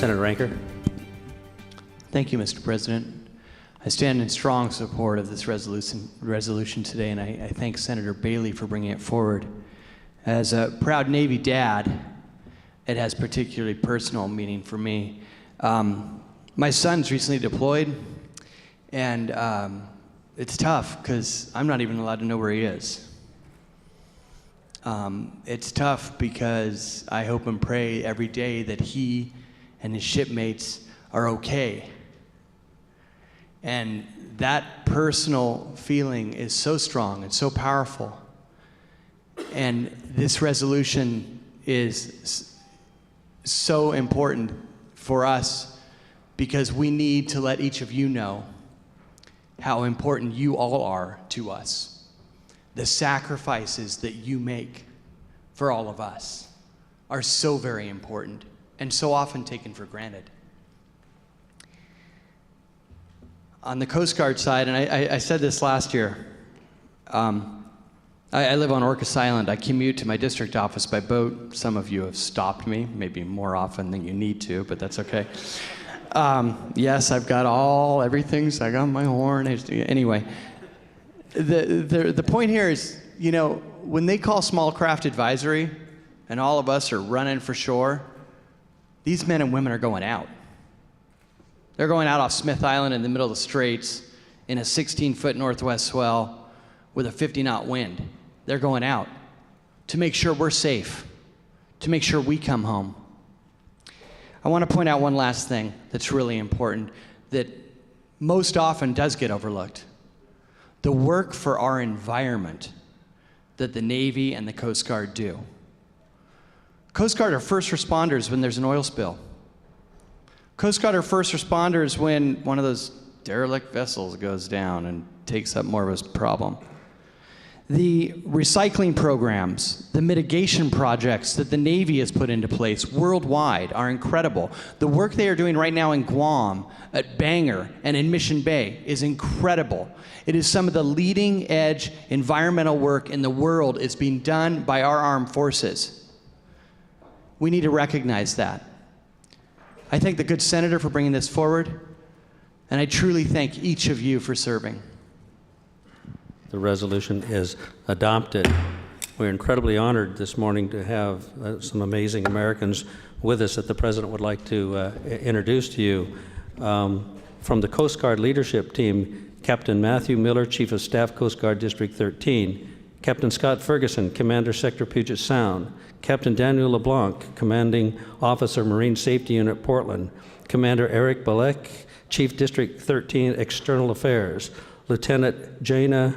Senator Ranker. Thank you, Mr. President. I stand in strong support of this resolution today, and I thank Senator Bailey for bringing it forward. As a proud Navy dad, it has particularly personal meaning for me. My son's recently deployed, and it's tough because I'm not even allowed to know where he is. It's tough because I hope and pray every day that he and his shipmates are okay. And that personal feeling is so strong and so powerful. And this resolution is so important for us because we need to let each of you know how important you all are to us. The sacrifices that you make for all of us are so very important and so often taken for granted. On the Coast Guard side, and I said this last year, I live on Orcas Island. I commute to my district office by boat. Some of you have stopped me, maybe more often than you need to, but that's okay. Yes, I've got everything, so I got my horn. Anyway, the point here is, you know, when they call small craft advisory and all of us are running for shore, these men and women are going out. They're going out off Smith Island in the middle of the Straits in a 16-foot northwest swell with a 50-knot wind. They're going out to make sure we're safe, to make sure we come home. I want to point out one last thing that's really important that most often does get overlooked. The work for our environment that the Navy and the Coast Guard do. Coast Guard are first responders when there's an oil spill. Coast Guard are first responders when one of those derelict vessels goes down and takes up more of a problem. The recycling programs, the mitigation projects that the Navy has put into place worldwide are incredible. The work they are doing right now in Guam, at Bangor, and in Mission Bay is incredible. It is some of the leading edge environmental work in the world is being done by our armed forces. We need to recognize that. I thank the good senator for bringing this forward, and I truly thank each of you for serving. The resolution is adopted. We're incredibly honored this morning to have some amazing Americans with us that the President would like to introduce to you. From the Coast Guard leadership team, Captain Matthew Miller, Chief of Staff, Coast Guard District 13, Captain Scott Ferguson, Commander, Sector Puget Sound, Captain Daniel LeBlanc, Commanding Officer, Marine Safety Unit, Portland, Commander Eric Balek, Chief District 13, External Affairs, Lieutenant Jana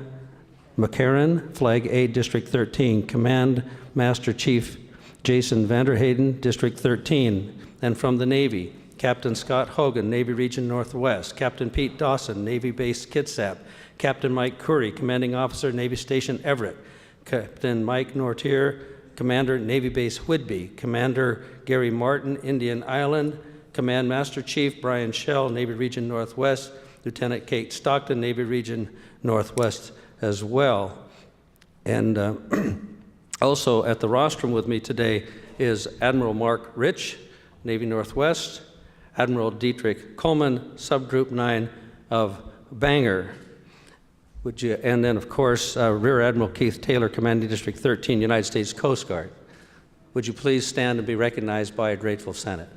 McCarran, Flag A, District 13, Command Master Chief Jason Vanderhayden, District 13, and from the Navy, Captain Scott Hogan, Navy Region Northwest, Captain Pete Dawson, Navy Base Kitsap, Captain Mike Curry, Commanding Officer, Navy Station Everett, Captain Mike Nortier, Commander, Navy Base Whidbey, Commander Gary Martin, Indian Island, Command Master Chief Brian Schell, Navy Region Northwest, Lieutenant Kate Stockton, Navy Region Northwest as well. And also at the rostrum with me today is Admiral Mark Rich, Navy Northwest, Admiral Dietrich Coleman, Subgroup 9 of Bangor. Would you, and then of course, Rear Admiral Keith Taylor, Commanding District 13, United States Coast Guard. Would you please stand and be recognized by a grateful Senate?